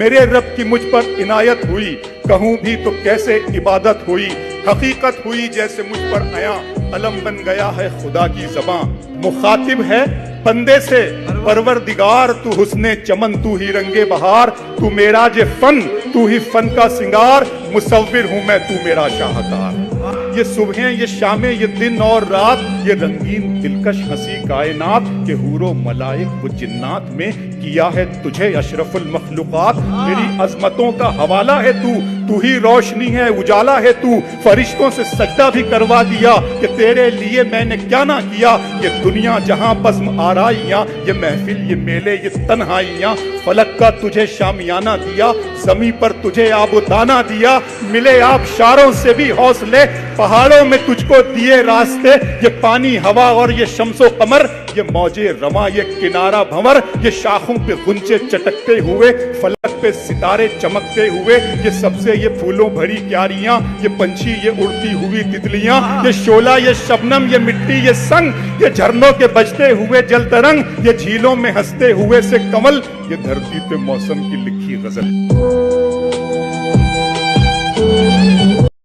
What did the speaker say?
میرے رب کی مجھ پر عنایت ہوئی، کہوں بھی تو کیسے عبادت ہوئی، حقیقت ہوئی جیسے مجھ پر عیاں، علم بن گیا ہے خدا کی زبان، مخاطب ہے بندے سے پروردگار، تو حسن چمن تو ہی رنگ بہار، تو معراج فن تو ہی فن کا سنگار، مصور ہوں میں تو میرا شاہکار۔ یہ صبحیں یہ شامیں یہ دن اور رات، یہ رنگین دلکش ہنسی کائنات، کہ حور و ملائک و جنات میں کیا ہے تجھے اشرف المخلوقات، میری عظمتوں کا حوالہ ہے تو ہی روشنی ہے اجالا ہے تو، فرشتوں سے سجدہ بھی کروا دیا کہ تیرے لیے میں نے کیا نہ کیا، یہ دنیا جہاں بزم آرائیاں، یہ محفل یہ میلے یہ تنہائیاں، فلک کا تجھے شامیانہ دیا، زمیں پر تجھے آب و دانہ دیا، ملے آبشاروں سے بھی حوصلے، پہاڑوں میں تجھ کو دیے راستے، یہ پانی ہوا اور یہ شمس و قمر، یہ موجے رواں یہ کنارہ بھنور، یہ شاخوں پہ غنچے چٹکتے ہوئے، فلک پہ ستارے چمکتے ہوئے، یہ سب سے یہ پھولوں بھری کیاریاں، یہ پنچھی یہ اڑتی ہوئی تتلیاں، یہ شعلہ یہ شبنم یہ مٹی یہ سنگ، یہ جھرنوں کے بجتے ہوئے جل ترنگ، یہ جھیلوں میں ہنستے ہوئے سے کمل، یہ دھرتی پہ موسم کی لکھی غزل۔